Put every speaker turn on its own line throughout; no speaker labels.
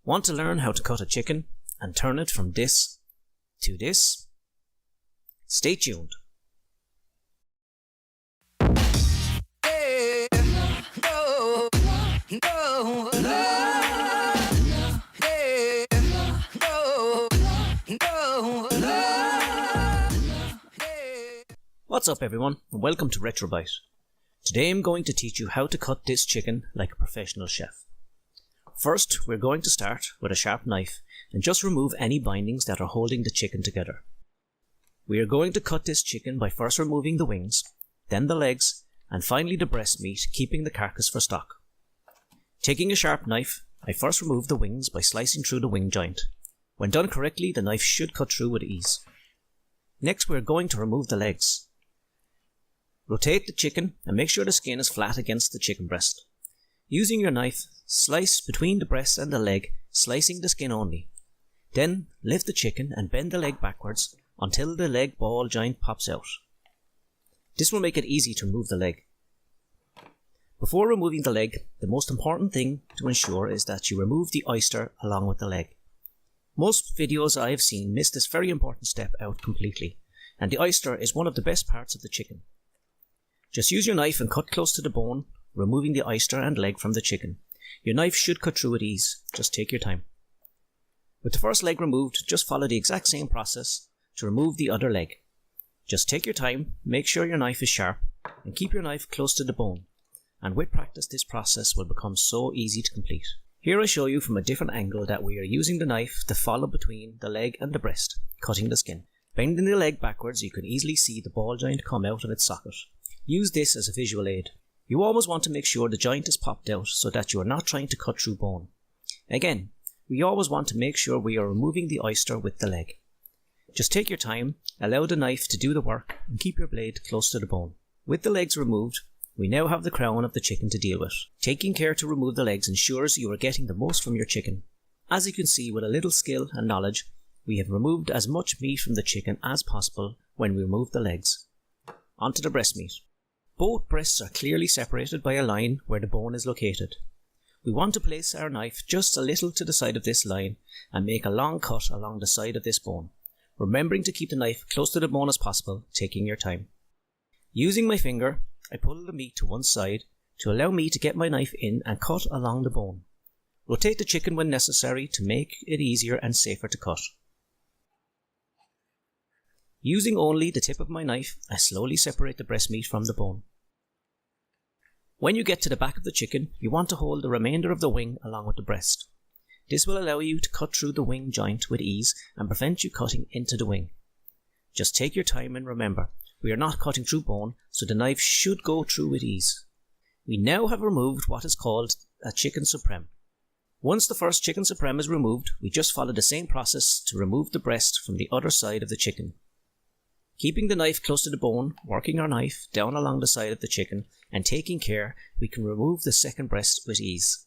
Want to learn how to cut a chicken and turn it from this to this? Stay tuned. What's up everyone, and welcome to RetroBite. Today I'm going to teach you how to cut this chicken like a professional chef. First, we're going to start with a sharp knife and just remove any bindings that are holding the chicken together. We are going to cut this chicken by first removing the wings, then the legs, and finally the breast meat, keeping the carcass for stock. Taking a sharp knife, I first remove the wings by slicing through the wing joint. When done correctly, the knife should cut through with ease. Next, we are going to remove the legs. Rotate the chicken and make sure the skin is flat against the chicken breast. Using your knife, slice between the breast and the leg, slicing the skin only. Then lift the chicken and bend the leg backwards until the leg ball joint pops out. This will make it easy to remove the leg. Before removing the leg, the most important thing to ensure is that you remove the oyster along with the leg. Most videos I have seen miss this very important step out completely, and the oyster is one of the best parts of the chicken. Just use your knife and cut close to the bone, removing the oyster and leg from the chicken. Your knife should cut through with ease, just take your time. With the first leg removed, just follow the exact same process to remove the other leg. Just take your time, make sure your knife is sharp, and keep your knife close to the bone. And with practice this process will become so easy to complete. Here I show you from a different angle that we are using the knife to follow between the leg and the breast, cutting the skin. Bending the leg backwards, you can easily see the ball joint come out of its socket. Use this as a visual aid. You always want to make sure the joint is popped out so that you are not trying to cut through bone. Again, we always want to make sure we are removing the oyster with the leg. Just take your time, allow the knife to do the work, and keep your blade close to the bone. With the legs removed, we now have the crown of the chicken to deal with. Taking care to remove the legs ensures you are getting the most from your chicken. As you can see, with a little skill and knowledge, we have removed as much meat from the chicken as possible when we remove the legs. Onto the breast meat. Both breasts are clearly separated by a line where the bone is located. We want to place our knife just a little to the side of this line and make a long cut along the side of this bone, remembering to keep the knife close to the bone as possible, taking your time. Using my finger, I pull the meat to one side to allow me to get my knife in and cut along the bone. Rotate the chicken when necessary to make it easier and safer to cut. Using only the tip of my knife, I slowly separate the breast meat from the bone. When you get to the back of the chicken, you want to hold the remainder of the wing along with the breast. This will allow you to cut through the wing joint with ease and prevent you cutting into the wing. Just take your time and remember, we are not cutting through bone, so the knife should go through with ease. We now have removed what is called a chicken supreme. Once the first chicken supreme is removed, we just follow the same process to remove the breast from the other side of the chicken. Keeping the knife close to the bone, working our knife down along the side of the chicken, and taking care, we can remove the second breast with ease.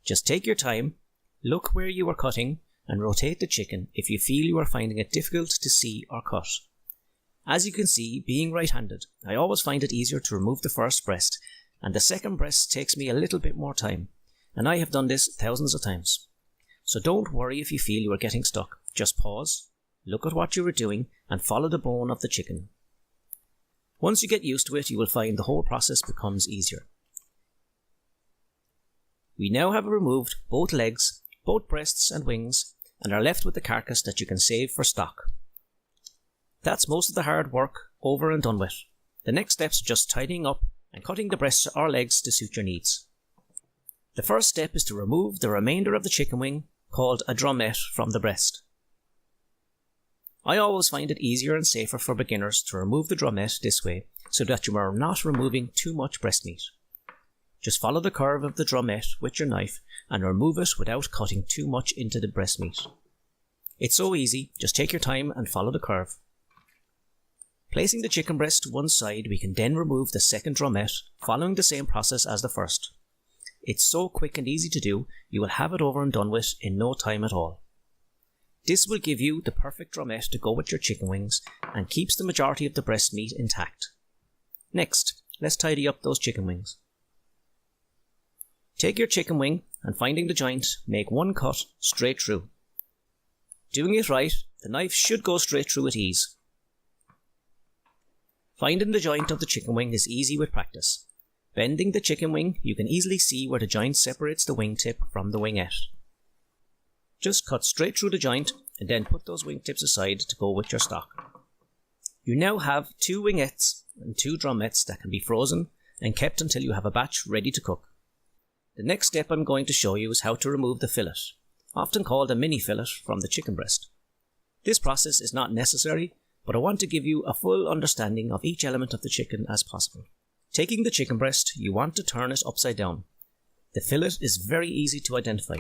Just take your time, look where you are cutting, and rotate the chicken if you feel you are finding it difficult to see or cut. As you can see, being right-handed, I always find it easier to remove the first breast, and the second breast takes me a little bit more time, and I have done this thousands of times. So don't worry if you feel you are getting stuck, just pause, look at what you are doing, and follow the bone of the chicken. Once you get used to it, you will find the whole process becomes easier. We now have removed both legs, both breasts and wings, and are left with the carcass that you can save for stock. That's most of the hard work over and done with. The next steps are just tidying up and cutting the breasts or legs to suit your needs. The first step is to remove the remainder of the chicken wing, called a drumette, from the breast. I always find it easier and safer for beginners to remove the drumette this way, so that you are not removing too much breast meat. Just follow the curve of the drumette with your knife and remove it without cutting too much into the breast meat. It's so easy, just take your time and follow the curve. Placing the chicken breast to one side, we can then remove the second drumette, following the same process as the first. It's so quick and easy to do, you will have it over and done with in no time at all. This will give you the perfect drumette to go with your chicken wings and keeps the majority of the breast meat intact. Next, let's tidy up those chicken wings. Take your chicken wing and finding the joint, make one cut straight through. Doing it right, the knife should go straight through with ease. Finding the joint of the chicken wing is easy with practice. Bending the chicken wing, you can easily see where the joint separates the wingtip from the wingette. Just cut straight through the joint and then put those wingtips aside to go with your stock. You now have 2 wingettes and 2 drumettes that can be frozen and kept until you have a batch ready to cook. The next step I'm going to show you is how to remove the fillet, often called a mini fillet, from the chicken breast. This process is not necessary, but I want to give you a full understanding of each element of the chicken as possible. Taking the chicken breast, you want to turn it upside down. The fillet is very easy to identify.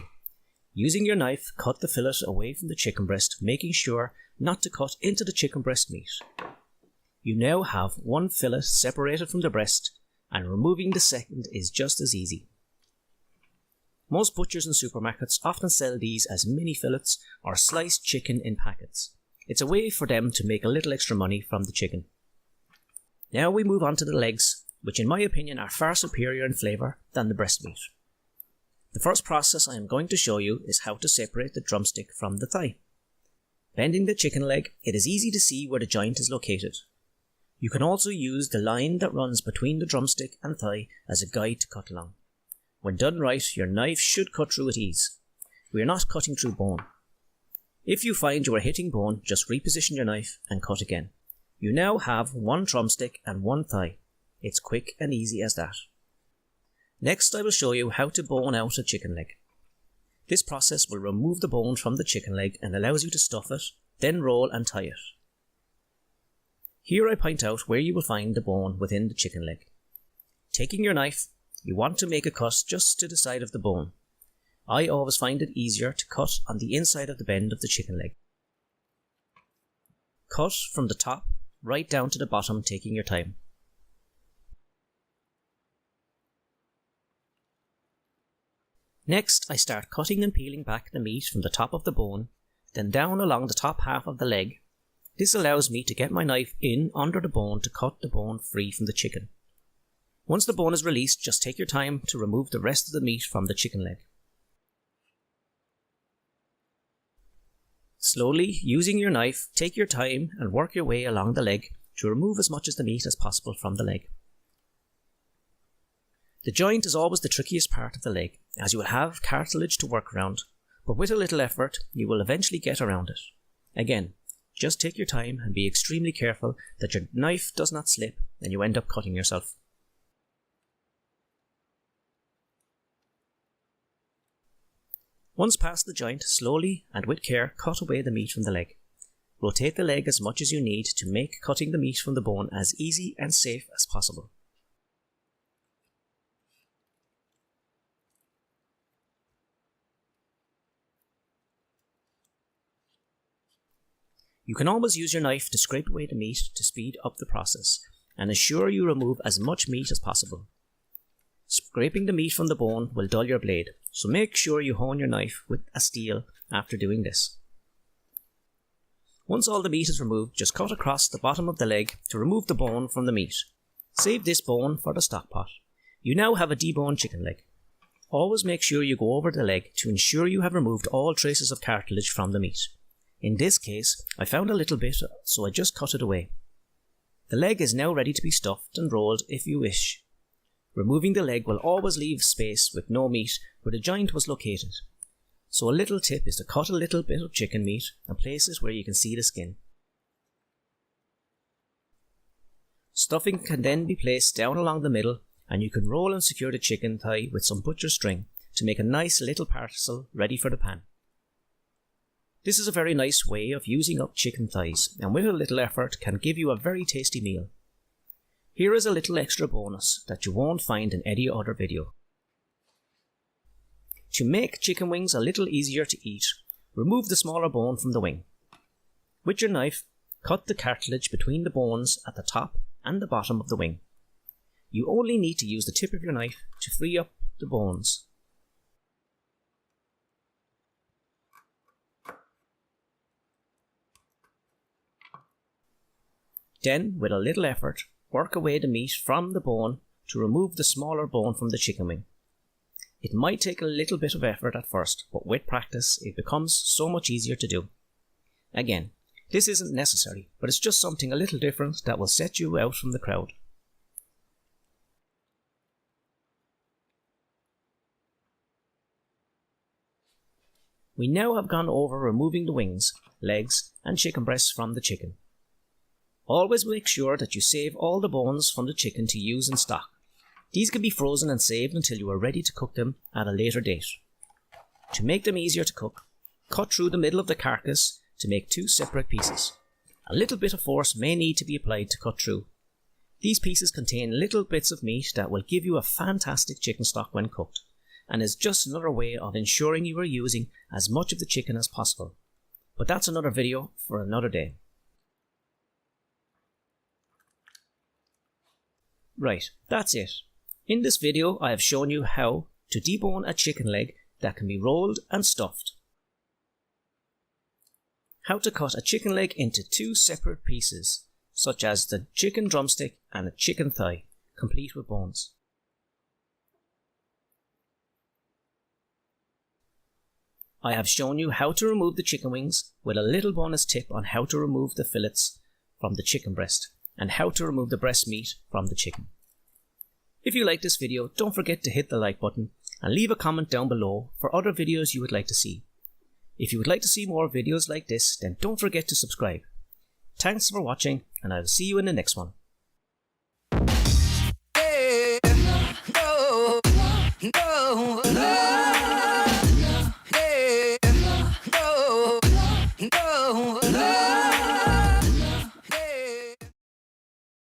Using your knife, cut the fillet away from the chicken breast, making sure not to cut into the chicken breast meat. You now have one fillet separated from the breast, and removing the second is just as easy. Most butchers and supermarkets often sell these as mini fillets or sliced chicken in packets. It's a way for them to make a little extra money from the chicken. Now we move on to the legs, which in my opinion are far superior in flavour than the breast meat. The first process I am going to show you is how to separate the drumstick from the thigh. Bending the chicken leg, it is easy to see where the joint is located. You can also use the line that runs between the drumstick and thigh as a guide to cut along. When done right, your knife should cut through with ease. We are not cutting through bone. If you find you are hitting bone, just reposition your knife and cut again. You now have 1 drumstick and 1 thigh. It's quick and easy as that. Next, I will show you how to bone out a chicken leg. This process will remove the bone from the chicken leg and allows you to stuff it, then roll and tie it. Here I point out where you will find the bone within the chicken leg. Taking your knife, you want to make a cut just to the side of the bone. I always find it easier to cut on the inside of the bend of the chicken leg. Cut from the top right down to the bottom, taking your time. Next, I start cutting and peeling back the meat from the top of the bone, then down along the top half of the leg. This allows me to get my knife in under the bone to cut the bone free from the chicken. Once the bone is released, just take your time to remove the rest of the meat from the chicken leg. Slowly, using your knife, take your time and work your way along the leg to remove as much of the meat as possible from the leg. The joint is always the trickiest part of the leg, as you will have cartilage to work around, but with a little effort, you will eventually get around it. Again, just take your time and be extremely careful that your knife does not slip and you end up cutting yourself. Once past the joint, slowly and with care cut away the meat from the leg. Rotate the leg as much as you need to make cutting the meat from the bone as easy and safe as possible. You can always use your knife to scrape away the meat to speed up the process and ensure you remove as much meat as possible. Scraping the meat from the bone will dull your blade, so make sure you hone your knife with a steel after doing this. Once all the meat is removed, just cut across the bottom of the leg to remove the bone from the meat. Save this bone for the stock pot. You now have a deboned chicken leg. Always make sure you go over the leg to ensure you have removed all traces of cartilage from the meat. In this case, I found a little bit, so I just cut it away. The leg is now ready to be stuffed and rolled if you wish. Removing the leg will always leave space with no meat where the joint was located. So a little tip is to cut a little bit of chicken meat and place it where you can see the skin. Stuffing can then be placed down along the middle, and you can roll and secure the chicken thigh with some butcher's string to make a nice little parcel ready for the pan. This is a very nice way of using up chicken thighs, and with a little effort can give you a very tasty meal. Here is a little extra bonus that you won't find in any other video. To make chicken wings a little easier to eat, remove the smaller bone from the wing. With your knife, cut the cartilage between the bones at the top and the bottom of the wing. You only need to use the tip of your knife to free up the bones. Then, with a little effort, work away the meat from the bone to remove the smaller bone from the chicken wing. It might take a little bit of effort at first, but with practice it becomes so much easier to do. Again, this isn't necessary, but it's just something a little different that will set you out from the crowd. We now have gone over removing the wings, legs and chicken breasts from the chicken. Always make sure that you save all the bones from the chicken to use in stock. These can be frozen and saved until you are ready to cook them at a later date. To make them easier to cook, cut through the middle of the carcass to make 2 separate pieces. A little bit of force may need to be applied to cut through. These pieces contain little bits of meat that will give you a fantastic chicken stock when cooked, and is just another way of ensuring you are using as much of the chicken as possible. But that's another video for another day. Right, that's it. In this video I have shown you how to debone a chicken leg that can be rolled and stuffed. How to cut a chicken leg into 2 separate pieces, such as the chicken drumstick and a chicken thigh, complete with bones. I have shown you how to remove the chicken wings with a little bonus tip on how to remove the fillets from the chicken breast and how to remove the breast meat from the chicken. If you like this video, don't forget to hit the like button and leave a comment down below for other videos you would like to see. If you would like to see more videos like this, then don't forget to subscribe. Thanks for watching, and I will see you in the next one.
No.